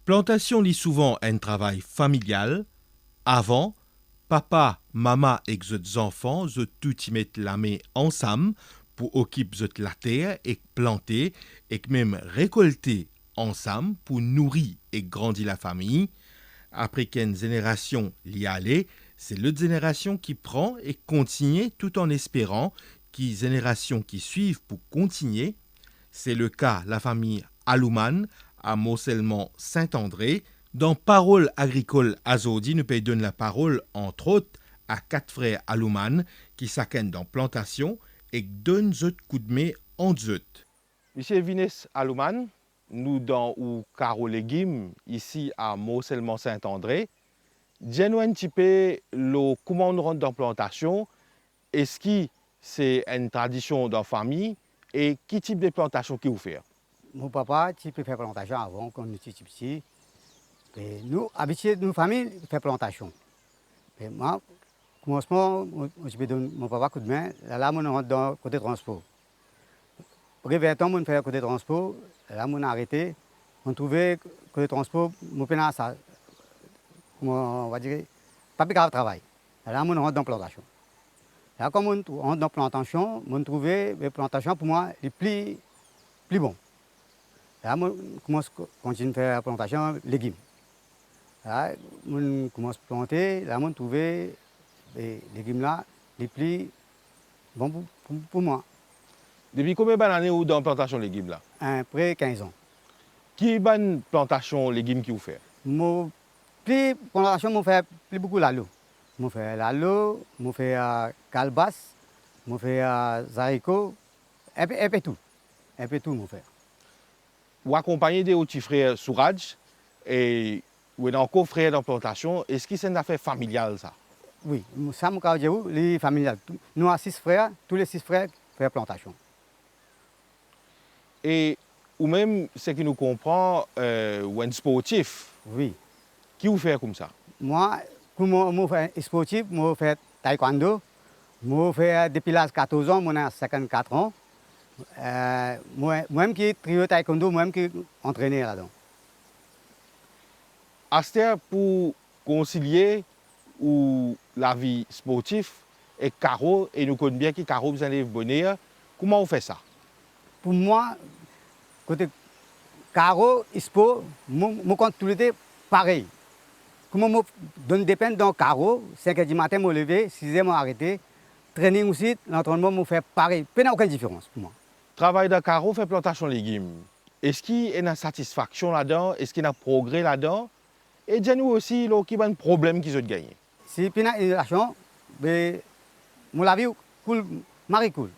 Plantation lit souvent un travail familial. Avant, papa, maman et les enfants, ze tout y mettent la main ensemble pour occuper la terre et planter et même récolter ensemble pour nourrir et grandir la famille. Après qu'une génération l'y allait, c'est l'autre génération qui prend et continue tout en espérant qu'il y ait génération qui suivent pour continuer. C'est le cas de la famille Alouman à Morcellement Saint-André. Dans Parole agricole Azodi, nous pouvons donner la parole, entre autres, à 4 frères Alouman qui s'acquennent dans plantation et donnent un coup de main en eux. Monsieur Vinès Alouman, nous dans ou Caro Légumes, ici à Morcellement Saint-André, dis-nous un petit peu comment on rentre dans la plantation. Est-ce que c'est une tradition dans la famille et quel type de plantation qui vous fait? Mon papa, tu peux faire plantation avant, quand nous étions petits. Et nous, habitués, nous, famille, faire plantation. Et moi, commencement, je vais donner mon papa coup de main. Là, on rentre dans le côté transport. Après 20 ans, on fait le côté transport. Là, on a arrêté. On trouvait côté transport, mon pénal, ça, on va dire, pas plus grave travail. Là, on rentre dans la plantation. Là, comme on rentre dans la plantation, on trouvait les plantations, pour moi, les plus bons. Là, on commence à continuer à faire la plantation de légumes. Là, on commence à planter, là, on trouve les légumes là, les plus bons pour moi. Depuis combien d'années vous dans la plantation de légumes là? Après 15 ans. Qui est bonne plantation de légumes qui vous fait? Mon plus plantation, je fais plus beaucoup l'alo. Je fais l'alo, je fais calebasse, je fais haricots, un peu tout. Un peu tout, je fais. Vous accompagnez des petits frères Souraj et vous êtes encore frère dans la plantation. Est-ce que c'est une affaire familiale ça? Oui, ça, je dis, les familiales. Nous avons 6 frères, tous les 6 frères font plantation. Et ou même, ce qui nous comprend, ou un sportif, Oui. qui vous fait comme ça? Moi, comme je fais sportif, je fais taekwondo. Je fais depuis l'âge de 14 ans, je 54 ans. Moi-même qui trio taekwondo, moi-même qui entraîné là-dedans. Aster pour concilier ou la vie sportive et Caro, et nous connaissons bien que Caro vous allez bonheur, comment on fait ça? Pour moi, côté Caro, sport, je compte tout le temps pareil. Comment je donne des peines dans Caro, 5h du matin, je me lever, 6h, je arrêté. Training aussi, l'entraînement, je fais pareil. Il n'y a aucune différence pour moi. Travail de Caro fait plantation de légumes. Est-ce qu'il y a une satisfaction là-dedans? Est-ce qu'il y a un progrès là-dedans? Et dis-nous aussi, qu'il y a un problème qu'ils ont gagné. Si il y a une relation, mon vie coule, Marie coule.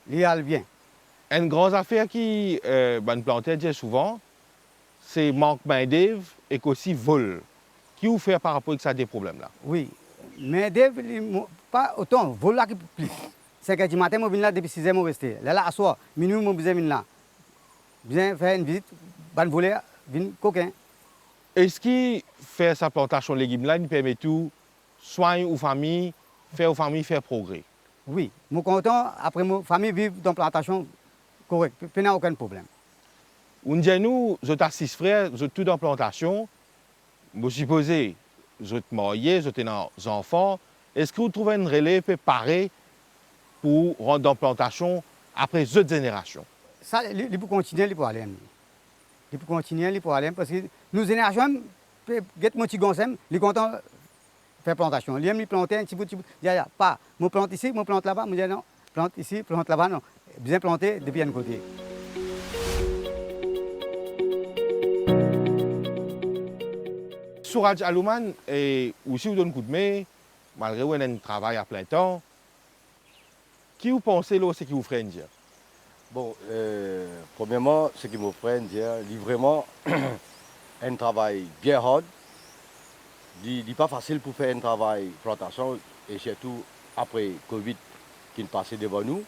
Il y a bien. Une grande affaire qui planter dit souvent, c'est manque main-d'œuvre et aussi vol. Qui vous fait par rapport à ça des problèmes là? Oui, mais pas autant, vol là qui plus. 5h du matin, je viens là depuis 6h, je resté. Là, à soir, minuit, je viens là. Je viens faire une visite, je voler, je viens coquin. Est-ce qu'il fait sa plantation de légumes là, il permet tout, soigner aux familles, faire progrès? Oui, je suis content, après ma famille vit dans la plantation correcte, il n'y a aucun problème. On dit nous, vous êtes 6 frères, vous êtes tous dans la plantation, je suppose, vous êtes mariés, vous êtes des enfants. Est-ce que vous trouvez une relève préparée pour rentrer dans la plantation après cette génération? Ça, il faut continuer, il faut aller. Il faut continuer, il faut aller, parce que nous, générations, get mon petit gonzem, il est content de faire plantation. Il aime planter un petit bout, pas, je plante ici, je plante là-bas, je dis non, plante ici, plante là-bas, non. Bien planter depuis un côté. Souraj Alouman, et aussi vous donne un coup de main, malgré que vous avez un travail à plein temps. Qui vous pensez là, c'est qui vous ferait dire? Bon, premièrement, ce qui me ferait dire, c'est vraiment un travail bien hard. Il n'est pas facile pour faire un travail de plantation, et surtout après Covid qui est passé devant nous.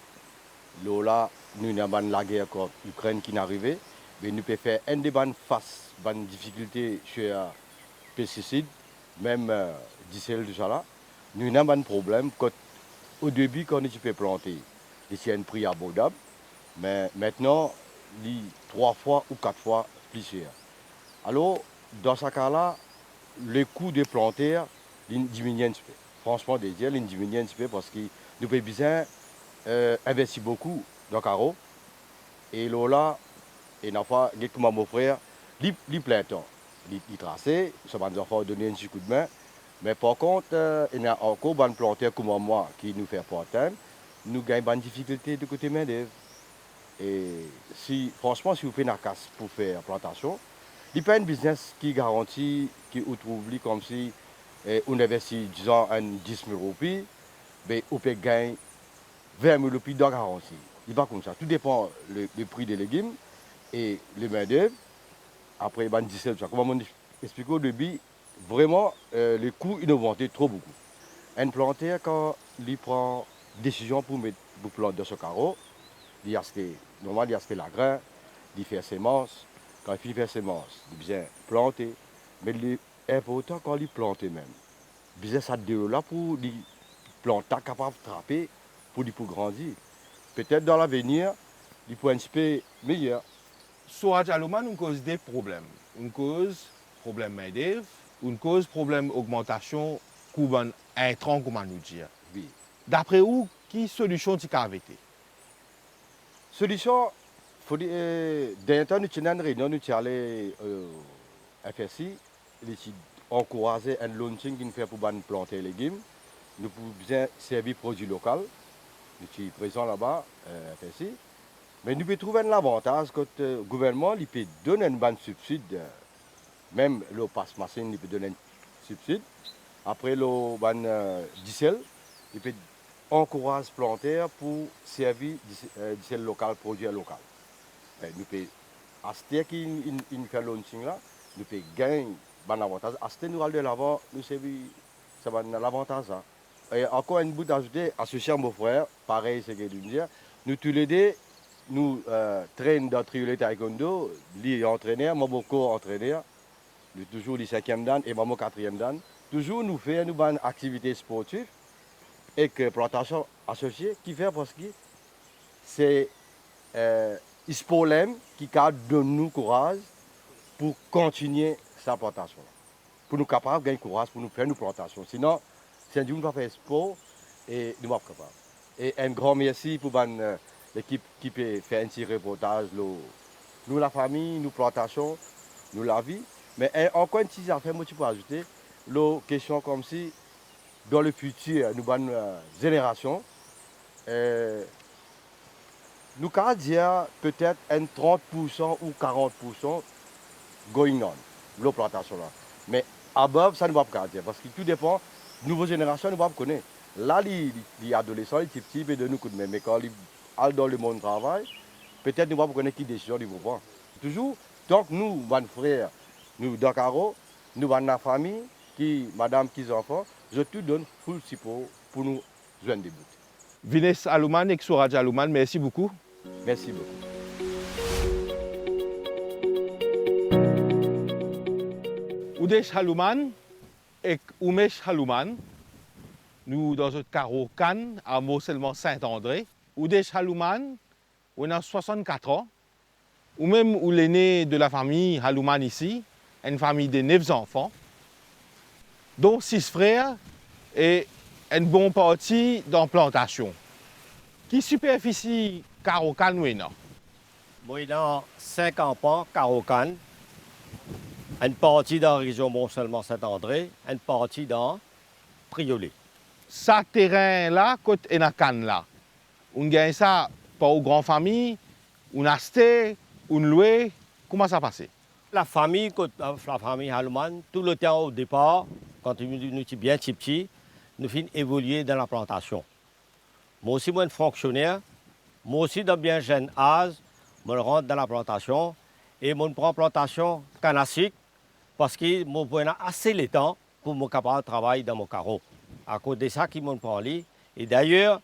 Là, nous avons la guerre contre l'Ukraine qui est arrivée, mais nous pouvons faire un débat face à une difficulté sur les pesticides, même diesel, tout ça là. Nous avons un problème au début, quand tu peux planter, c'est un prix abordable, mais maintenant, il 3 fois ou 4 fois plus cher. Alors, dans ce cas-là, le coût de planter diminue un petit peu. Franchement, déjà, il diminue un petit peu parce que nous avons besoin d'investir beaucoup dans le carreau. Et là, il n'a pas, comme mon frère, il plein temps. Il tracé, ça va nous enfants donner un petit coup de main. Mais par contre, il y a encore des planteurs comme moi qui nous fait part-time. Nous gagnons des difficultés de côté main-d'œuvre. Et si, franchement, si vous faites une casse pour faire plantation, il n'y a pas un business qui garantit, qui vous trouve comme si on investit, disons, 10 000 roupies, mais on peut gagner 20 000 roupies dans la garantie. Il n'est pas comme ça. Tout dépend du prix des légumes et les main-d'œuvre. Après, il y a 17 000. Comme on explique au début, vraiment, les coûts ils ont augmenté trop beaucoup. Un planteur, quand il prend décision pour mettre pour planter dans ce carreau, il achète, normalement, il achète la graine, il fait semences. Quand il finit de faire semences, il vient planter. Mais l'important quand il plante même, il vient ça de là pour les planter capable de trapper pour grandir. Peut-être dans l'avenir, il peut un petit peu meilleur. Souraj Alouman, une cause des problèmes. Une cause problème main-d'œuvre, une cause problème augmentation coût intrant, comment nous dire. Oui. D'après vous, quelle solution tu as été? Solution, faut dire, d'un temps, nous avons une réunion, nous sommes allés FSI, nous avons encouragé un launching qui nous fait pour planter les légumes. Nous pouvons bien servir produits locaux. Nous sommes présents là-bas, FSI. Mais nous pouvons trouver un avantage que le gouvernement il peut donner un bon subside. Même le passe-machine, il peut donner un subside. Après le diesel, il peut encourager les planteurs pour servir diesel local, produit local. Nous pouvons acheter qui fait le launching là, nous pouvons gagner un avantage. Acheter nous aller de l'avant, nous servir, ça va un avantage. Et encore un bout d'ajouter, associé à mon frère, pareil, c'est ce que je dire, nous tous les deux, nous traînons dans le triolet taekwondo, lui est entraîneur, moi mon co-entraîneur, nous toujours le 5e dan et moi mon 4e dan. Toujours nous faisons une activité sportive et que plantation associée qui fait parce que c'est ce problème qui donne nous courage pour continuer sa plantation. Pour nous capables de gagner courage pour nous faire nos plantations. Sinon, si on ne peut pas faire sport, et nous ne sommes pas capables. Et un grand merci pour l'équipe qui peut faire un petit reportage. Nous, la famille, nous, plantations, nous, la vie. Mais encore une petite affaire, moi, tu peux ajouter, la question comme si, dans le futur, nous, bonne génération, nous pouvons dire peut-être un 30% ou 40% going on, la plantation là. Mais above, ça ne va pas dire, parce que tout dépend, nouvelle génération, nous ne pouvons pas connaître. Là, les adolescents, les petits, ils donnent nous coup de main. Mais quand ils sont dans le monde du travail, peut-être nous ne pouvons pas connaître qui décision ils vont prendre. Toujours, donc nous, mes frères, nous, dans Caro, nous, la famille, qui, madame, qui enfants, je te donne full support pour nous joindre des bouts. Vines Alouman et Souraj Alouman, merci beaucoup. Merci beaucoup. Udesh Alouman et Umesh Alouman, nous dans notre carreau Cannes, à Mont-Seulement Saint-André. Udesh Alouman, on a 64 ans, ou même où l'aîné de la famille Alouman ici, une famille de 9 enfants, dont 6 frères et une bonne partie dans la plantation. Qui superficie carreau Cannes ou non? Moi, dans 5 enfants, Carocan, une partie dans la région Mont-Seulement Saint-André, une partie dans Priolet. Ce terrain-là, côté et la Cannes là, on gagne ça par une grande famille, on acheté, on loué, comment ça passe? La famille Halman, tout le temps au départ, quand nous étions bien petits, nous finissons évoluer dans la plantation. Moi aussi, moi, un fonctionnaire, moi aussi, dans bien jeune âge, je rentre dans la plantation et je prends la plantation canassique parce que je n'ai assez de temps pour me capable de travailler dans mon carreau. À cause de ça, je prends lui. Et d'ailleurs,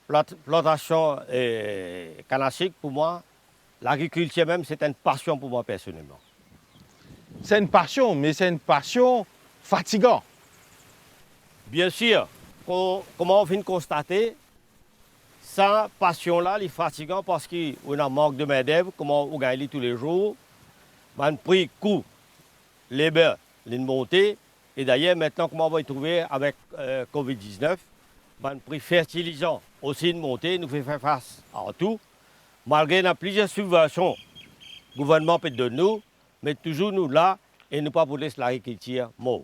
la plantation canassique, pour moi, l'agriculture même, c'est une passion pour moi personnellement. C'est une passion, mais c'est une passion fatigante. Bien sûr, comment on vient de constater, cette passion-là est fatigante parce qu'on a un manque de main-d'œuvre, comment on gagne tous les jours, on a un prix coût les baies, les montées. Et d'ailleurs, maintenant, comment on va y trouver avec Covid-19, ben, prix fertilisant aussi une montée, nous fait faire face à tout. Malgré la plusieurs subventions, le gouvernement peut donner nous, mais toujours nous là, et nous pas pour laisser l'agriculture mort.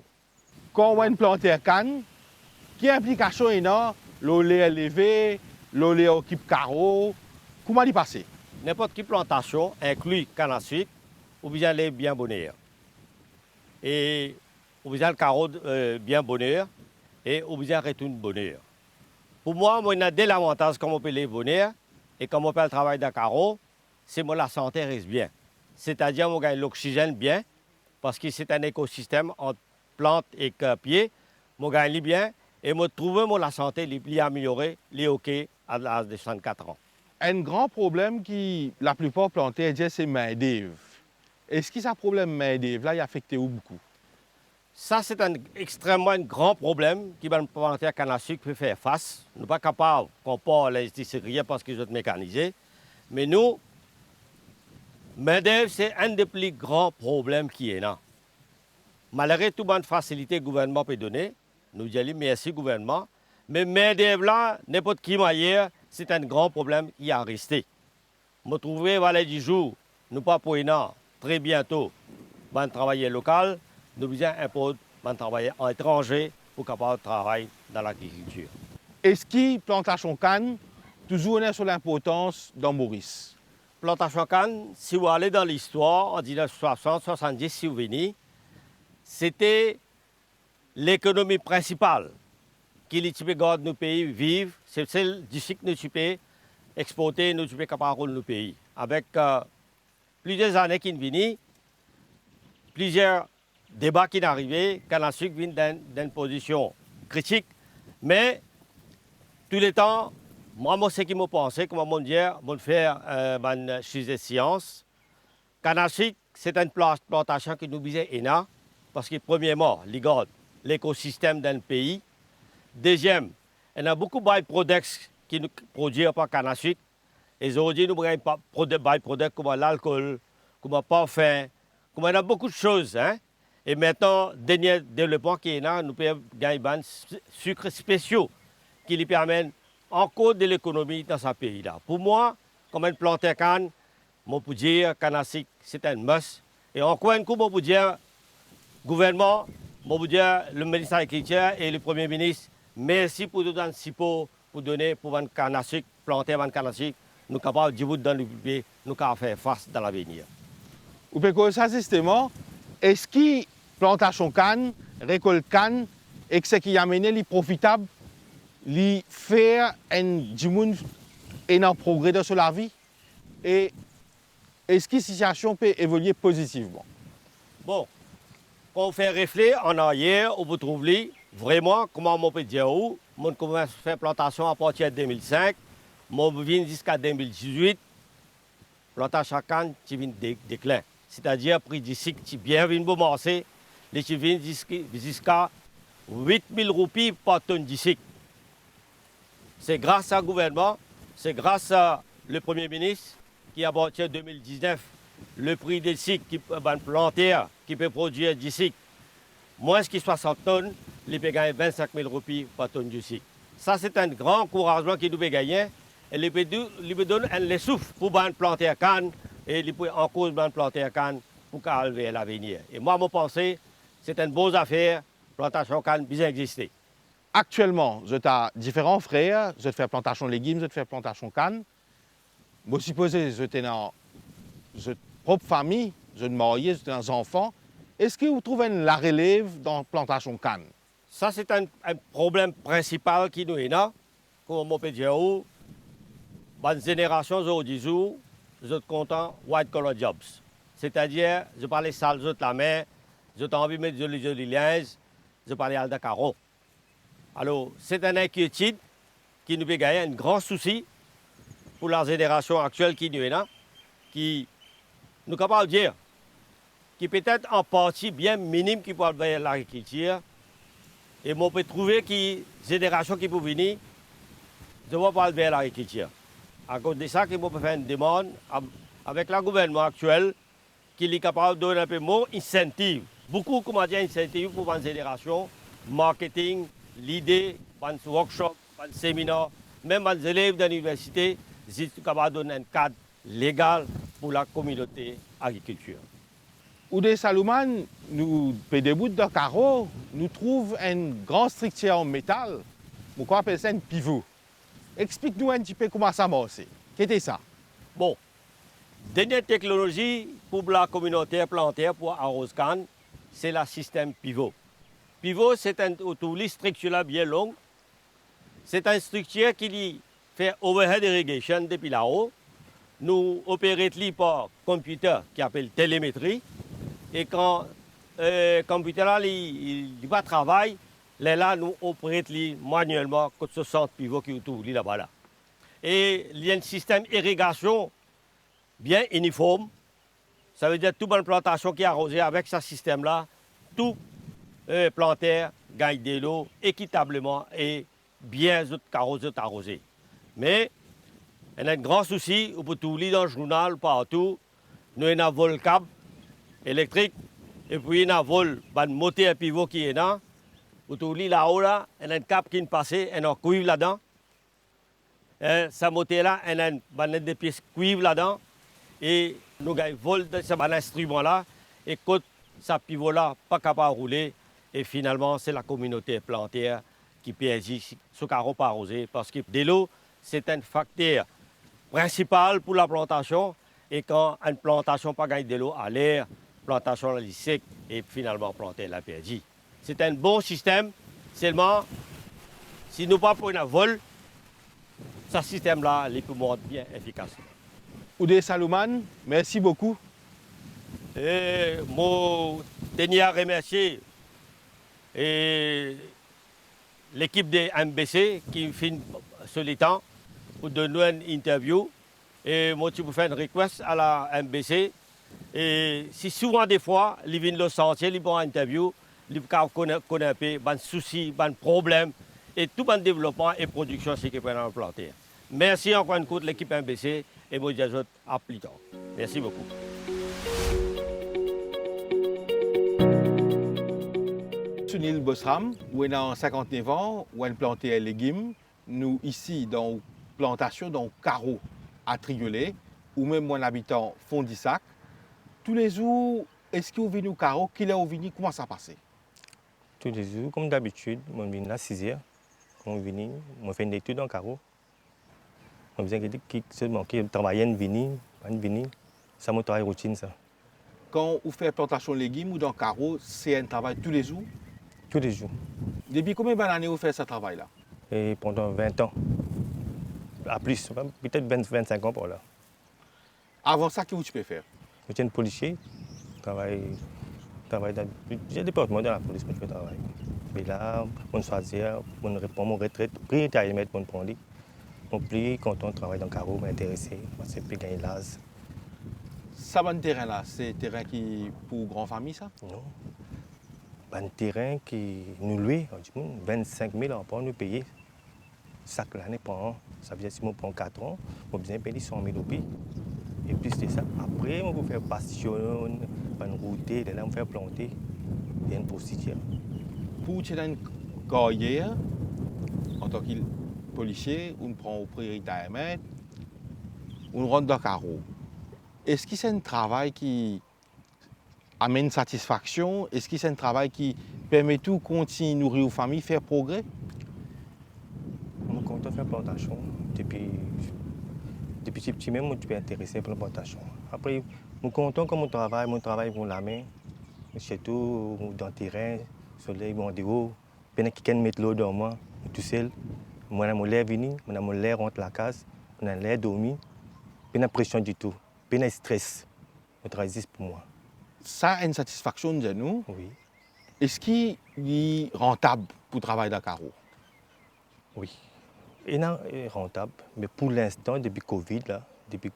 Quand on planter canne, qui implication est là, l'eau est élevée, l'eau est occupe carreau, comment y passer? N'importe quelle plantation inclut canne à sucre ou bien les bien bonheur. Et ou bien le carreau bien bonheur et ou bien retourne bonheur. Pour moi, il y a deux avantages comme on peut les bonheur et comme on peut le travail d'un carreau, c'est moi la santé reste bien. C'est-à-dire on gagne l'oxygène bien parce que c'est un écosystème entre plantes et pieds. On gagne bien et moi trouve la santé les améliorée, les OK à l'âge de 64 ans. Un grand problème qui la plupart plantés c'est main-d'œuvre. Est-ce que ce problème main-d'œuvre là il affecte beaucoup? Ça, c'est un extrêmement grand problème qui va nous planter à canne à sucre peut faire face. Nous ne sommes pas capables de comparer les rien parce qu'ils sont mécanisés. Mais nous, main-d'œuvre, c'est un des plus grands problèmes qui est là. Malgré toute bonne facilité que le gouvernement peut donner, nous disons merci gouvernement. Mais main-d'œuvre là, n'importe qui ailleurs, c'est un grand problème qui a resté. Je trouve que du jour, nous pas pour très bientôt, un travail local. Nous besoin imposer un travail en étranger pour capable de travailler dans l'agriculture. Est-ce que plantation canne toujours on est sur l'importance dans Maurice? Plantation canne, si vous allez dans l'histoire, en 1960-70, si vous venez, c'était l'économie principale qui les de nos pays vivent. C'est celle du cycle que nous pouvons exporter, nous pouvons capable de nos pays. Avec plusieurs années qui viennent, plusieurs débat qui est arrivé, canne à sucre vient d'une position critique, mais tous les temps, moi, ce qui me pensé, comment mon dire, mon faire une sujet science, canne à sucre, c'est une plantation qui nous visait énorme, parce que premièrement, il garde l'écosystème d'un pays. Deuxième, il y a beaucoup de byproducts qui nous produisent par canne à sucre. Et aujourd'hui, nous avons des byproducts comme l'alcool, comme le parfum, comme il y a beaucoup de choses. Hein? Et maintenant, dernier développement qui est là, nous pouvons gagner des sucres spéciaux qui lui permettent encore de l'économie dans ce pays-là. Pour moi, comme une plante à canne, je peux dire canne à sucre, c'est un must. Et encore un coup, je peux dire gouvernement, je peux dire le ministre de l'Agriculture et le Premier ministre, merci pour nous donner pour donner pour une canne à sucre, planter une canne à sucre, nous sommes capables de vous donner le pays, nous sommes faire face dans l'avenir. Ou peut ça justement, est-ce que plantation canne, récolte canne, et que ce qui a amené les profitable, les faire un progrès dans la vie? Et est-ce que la situation peut évoluer positivement? Bon, quand on fait réfléchir en arrière, on peut trouver vraiment comment on peut dire où. On commence à faire plantation à partir de 2005, on vient jusqu'à 2018, plantation canne qui vient de déclin. C'est-à-dire prix du cycle qui bien vient commencer, les qui viennent jusqu'à 8 000 roupies par tonne de cycle. C'est grâce au gouvernement, c'est grâce à le Premier ministre qui a bâti en 2019 le prix des cycles qui peut planter, qui peut produire du cycle. Moins que 60 tonnes, il peut gagner 25 000 roupies par tonne du cycle. Ça, c'est un grand encouragement qu'il peut gagner. Et il peut donner un souffle pour planter à canne et il peut en cause planter à canne pour calmer l'avenir. Et moi, mon pensée, c'est une bonne affaire, plantation canne bien exister. Actuellement, je as différents frères, je fais plantation de légumes, je fais plantation canne. Je suppose que je suis dans une propre famille, je suis marié, je suis des enfants. Est-ce que vous trouvez la relève dans la plantation canne? Ça, c'est un problème principal qui nous est là. Comme on peut dire, la génération aujourd'hui, je suis content white collar jobs. C'est-à-dire, je parle sale de la main, je t'ai envie de mettre jolis linges, je parle de carreau. Alors, c'est une inquiétude qui nous fait gagner un grand souci pour la génération actuelle qui nous est là, qui nous est capable de dire, qui peut-être en partie bien minime qui peut faire l'agriculture. Et on peut trouver que la génération qui peut venir ne va pas faire l'agriculture. À cause de ça, on peut faire une demande avec le gouvernement actuel qui est capable de donner un peu moins d'incentive beaucoup comment dire initiative pour une génération, marketing, l'idée, un workshop, un séminaire, même les élèves de l'université, ils sont capables de donner un cadre légal pour la communauté agriculture. Oudé Salouman, nous, pédébouts de carreau, nous trouvons une grande structure en métal, on appelle ça un pivot. Explique-nous un petit peu comment ça marche. Qu'est-ce ça? Bon, dernière technologie pour la communauté plantaire pour arroser canne, c'est le système pivot. Pivot, c'est une structure bien longue. C'est une structure qui fait overhead irrigation depuis là-haut. Nous opérons par computer qui appelle télémétrie. Et quand le computer va travailler, là, nous opérons manuellement contre ce centre pivot qui est autour là-bas. Là. Et il y a un système d'irrigation bien uniforme. Ça veut dire que toute bonne plantation qui est arrosée avec ce système-là, tout plantaire gagne de l'eau équitablement et bien arrosé. Mais il y a un grand souci, on peut tout lire dans le journal, partout. Nous avons un vol câble électrique et puis un vol moteur pivot qui est là. On tout lit là-haut, là, il y a un câble qui est passé, il y a un cuivre là-dedans. Ce moteur-là, il y a des pièces cuivre là-dedans. Et nous avons vol de ce instrument-là. Et quand ce pivot-là pas capable de rouler, et finalement, c'est la communauté plantaire qui perd ce carreau pas arrosé. Parce que de l'eau, c'est un facteur principal pour la plantation. Et quand une plantation pas gagne de l'eau à l'air, la plantation est sec et finalement planter la perdue. C'est un bon système, seulement si nous ne pas prenons un vol, ce système-là est bien efficace. Oudé Salouman, merci beaucoup. Et moi, je tiens à remercier l'équipe de MBC qui fait ce temps pour donner une interview. Et moi, je peux faire une request à la MBC. Et si souvent, des fois, ils viennent le sentir, ils font une interview, ils connaissent un peu les soucis, les problèmes, et tout le développement et production, c'est qui peut en planter. Merci encore une fois de l'équipe MBC et moi, je vous à plus tard. Merci beaucoup. Sunil Bosram, où est en 59 ans, où elle plantait les légumes. Nous, ici, dans la plantation, dans le carreau à Triolet, ou même mon habitant Fondissac. Tous les jours, est-ce que vous venez au carreau? Qu'il est venu? Comment ça passe? Tous les jours, comme d'habitude, je viens à 6 h. Je fais une étude dans le carreau. Je viens travailler, venir. Ça me travaille routine. Ça. Quand vous faites plantation de légumes ou dans le carreau, c'est un travail tous les jours? Tous les jours. Depuis combien d'années vous faites ce travail-là? Et pendant 20 ans. À plus, peut-être 25 ans par là. Avant ça, qu'est-ce que tu peux faire? Je suis policier, je travaille dans plusieurs départements de la police, je fais travail. Mais là, on choisit, on répond mon retraite, prix est à mettre pour prendre. Je suis plus content de travailler dans le carreau, m'intéresser, parce que je peux gagner l'âge. Ça, bon terrain-là, c'est un terrain qui pour grande famille, ça? Non. Un terrain qui nous loue, 25 000 emplois nous payer. Chaque année par an. Ça veut dire que si on prend 4 ans, on a besoin de payer 100 000 roupies. Et puis c'est ça. Après, on peut faire passion, on router, là on fait planter. Il y a une procédure. Pour une carrière, en tant que policier, on prend au priorité à mettre, on rentre dans le carreau. Est-ce que c'est un travail qui amène satisfaction? Est-ce que c'est un travail qui permet de continuer à nourrir aux familles, faire progrès? On est content de faire plantation. Depuis petit même, je suis intéressé par la plantation. Après, je suis content comme mon travail pour la main. Chez tout, dans le terrain, soleil, mon dehors. Puis quelqu'un met l'eau dans moi, tout seul. Moi, je l'air venu, je l'air rentre la case, je l'air dormi. Puis la pression du tout, puis le stress. Le travail existe pour moi. Ça a une satisfaction de nous. Oui. Est-ce qu'il est rentable pour travailler dans le carreau? Oui. Il est rentable, mais pour l'instant, depuis Covid, là, depuis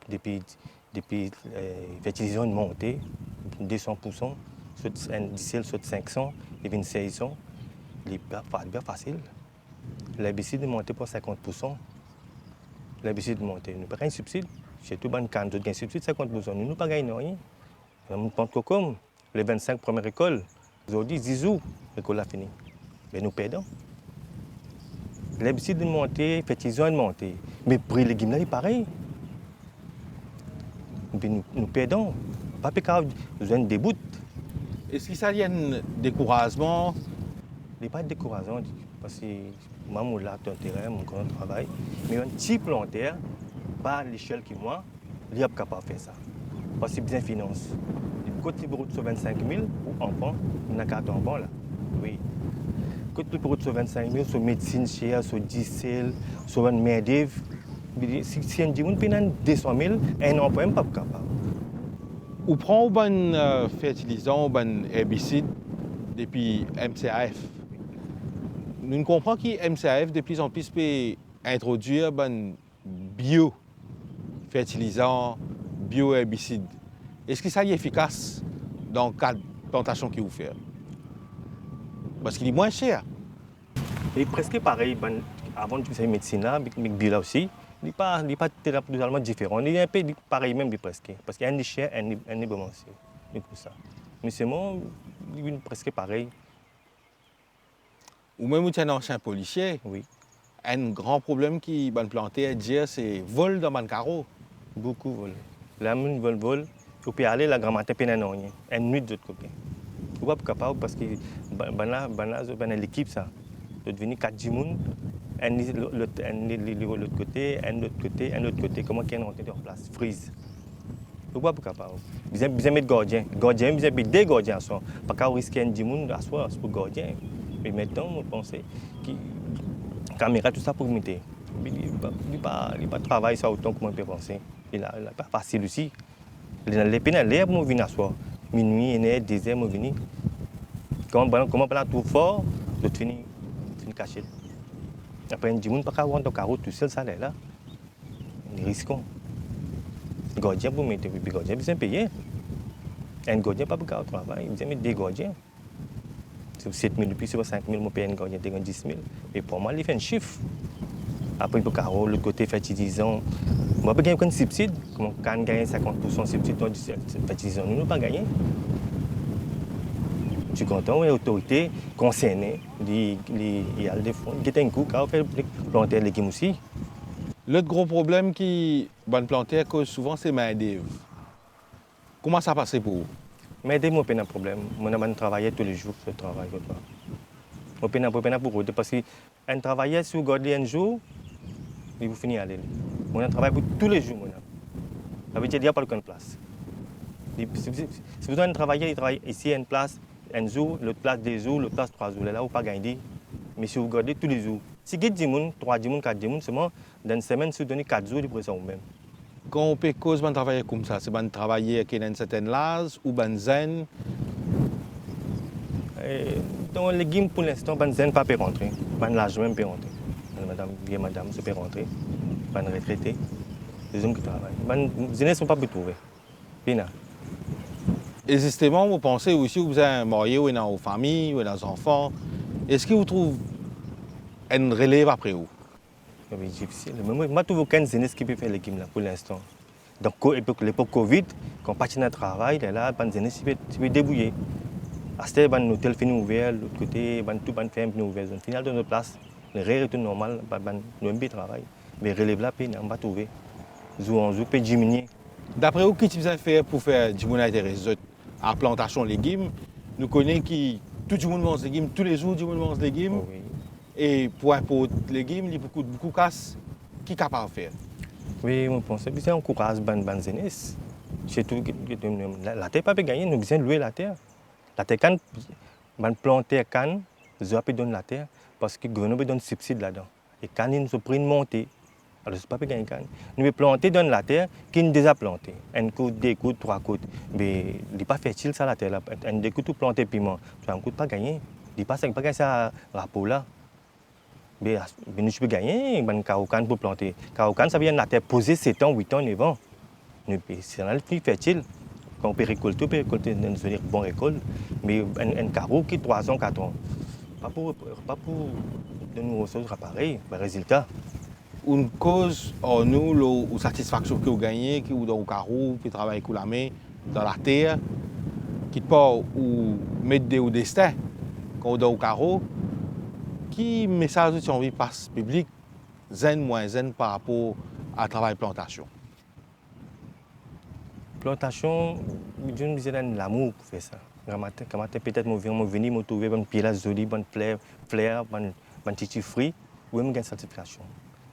l'utilisation de montée, 200%, un diesel sur 500, et 2600, il est bien facile. L'habitude de monter pour 50%. L'habitude de monter, nous n'avons pas de subside. Chez tout le monde, nous avons un subside de 50%. Nous n'avons pas gagné rien. Nous avons comme les 25 premières écoles, Aujourd'hui, 10 jours, l'école a fini. Mais nous perdons. L'herbicide est monté, fertilisant est monté. Mais pour les légumes, là, il est pareil. Mais nous perdons. Pas pécard, besoin de débout. Est-ce qu'il y a un découragement? Il n'est pas décourageant parce que moi, je suis un terrain, mon grand travail. Mais un petit planteur, pas à l'échelle que moi, il est capable de faire ça. Parce que c'est bien finance. Quand tu routes sur 25 000 ou enfants, il y a 4 enfants là. Oui. Quand tu routes sur 25 000, sur médecine chère, sur diesel, sur une main-d'œuvre, si on dit qu'on paye 200 000, un enfant n'est pas capable. Ou prend un fertilisant, un herbicide depuis MCAF. Nous comprenons que MCAF de plus en plus peut introduire un bio-fertilisant, bio-herbicide. Est-ce que ça est efficace dans le cas de plantation que vous faites? Parce qu'il est moins cher. Il est presque pareil. Avant de faire médecine là, avec bio là aussi, il n'est pas totalement différent. Il est un peu pareil même presque. Parce qu'il y a un cher, un est bon aussi. C'est pour ça. Mais c'est moi, il est presque pareil. Ou même un ancien policier. Oui. Un grand problème qui va planter dire c'est vol dans le carreau. Beaucoup vol. La mine vol. Vous pouvez aller la grand-matin pénanogne. Une nuit de l'autre côté. Vous n'êtes pas capable parce que l'équipe ça. Vous devenez 4 jimoun. Un de l'autre côté, un de l'autre côté, un de l'autre côté. Comment qu'on rentre en place? Freeze. Vous n'êtes pas capable. Vous avez mettre gardien. Gardien, vous avez des gardiens à soi. Pas qu'à risquer un jimoun à soi, c'est pour gardien. Mais maintenant, je pense que la caméra, tout ça pour mettre. Il ne pas travailler ça autant que moi je peux penser. Il n'est pas facile aussi. Les pénales, l'air, moi, je viens à soi. Minuit, 1h, 2h, je viens. Comment on tout fort, je finis caché. Après, on dit, on ne peut pas avoir un carreau tout seul, ça là. Nous risquons. Le gardien pour mettre, puis le gardien besoin de payer. Un gardien pas pour le travail, il besoin de mettre des gardiens. C'est 7 000, puis c'est 5 000, je paye un gardien, 10 000. Et pour moi, il fait un chiffre. Après, il peut carreau, l'autre côté fertilisant. Moi, je peux gagner un subside. Quand on gagne 50% de subside, on dit fertilisant, nous ne pouvons pas gagner. Je suis content, les autorités concernées, il y a des fonds qui ont un coût, car on fait planter les légumes aussi. L'autre gros problème qui va planter cause souvent, c'est main-d'œuvre. Comment ça passe pour vous? Main-d'œuvre, moi, pas un problème. Moi, je travaille tous les jours, je travaille. Moi, pas un problème pour eux, parce qu'un travailleur, si vous gardez un jour, il vous finit à aller. Moi, je travaille pour tous les jours. Ça veut dire qu'il n'y a pas de place. Si vous avez un travailleur, il travaille ici à une place, un jour, l'autre place 2 jours, l'autre place 3 jours. Là, vous ne pouvez pas gagner. Mais si vous gardez tous les jours, si vous avez 10 personnes, 3 personnes, 4 personnes, seulement dans une semaine, si vous donnez 4 jours, vous pouvez vous-même. Quand on peut cause de travailler comme ça, c'est de travailler avec une certaine lase ou ben zen? Dans les légumes, pour l'instant, ben zen pas peut rentrer. Ben l'âge même peut rentrer. Madame, madame, je peux rentrer. Ben retraité. Les hommes qui travaillent. Ben zen ne sont pas pour trouver. Bien. Et justement, vous pensez aussi que vous êtes marié ou dans vos familles ou dans vos enfants. Est-ce que vous trouvez une relève après vous? C'est difficile. Moi, je ne trouve aucun jeunesse qui peut faire les légumes là pour l'instant. Donc, l'époque Covid, quand on partit dans le travail, là, une jeunesse qui peut débrouiller. À ce moment, un hôtel finit ouvert, de l'autre côté, tout le ferme finit ouvert. On finit dans notre place. Le rêve est tout normal, nous aimons bien travailler. Mais relève là, on va trouver. Jour en jour, peut diminuer. D'après vous, qu'est-ce que vous avez fait pour faire du monde intéressé à la plantation de légumes? Nous connaissons que tout le monde mange des légumes, tous les jours, tout le monde mange des légumes. Oui. Et pour les légumes, il y a beaucoup de casse. Qui est capable de faire? Oui, je pense que c'est encourage la jeunesse. Surtout, la terre ne peut pas gagner, nous avons besoin de louer la terre. La terre, quand on plante la canne, nous peut donner la terre parce que le gouvernement donne subside là-dedans. Et quand nous avons pris une montée, alors c'est pas gagner canne. Nous avons planté dans la terre qui nous déjà planté. Un coup, 2 coups, 3 coups. Mais il n'est pas fertile ça la terre là. Un 2 coups, tout planté piment. Ça ne coûte pas gagner. Il n'est pas gagner ça rapport là. Mais nous pouvons gagner un carocan pour planter. Carocan, ça vient de la terre posée 7 ans, 8 ans, 9 ans. C'est un plus fertile. Quand on peut récolter dans une bonne récolte. Mais un carreau qui 3 ans, 4 ans. Pas pour de nous ressources pareil. Le résultat. Une cause, nous, la satisfaction que vous gagnez, que vous dans le carreau, qui travaille avec la main, dans la terre, qui part ou mettre des destin, quand on est au carreau, qui message tu as envie passe public, zen moins zen par rapport à travail plantation? Plantation, je me disais l'amour pour faire ça. Quand peut-être je venir me trouver un pied joli, une fleur, un petit fruit, oui, je gagne satisfaction.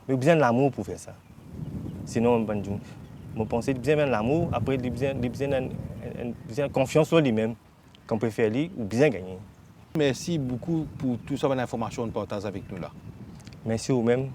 Mais j'ai besoin de l'amour pour faire ça. Sinon, je pense que j'ai besoin de l'amour, après j'ai besoin de confiance en lui-même, qu'on peut faire lui ou bien gagner. Merci beaucoup pour toute cette information de partage avec nous là. Merci vous-même.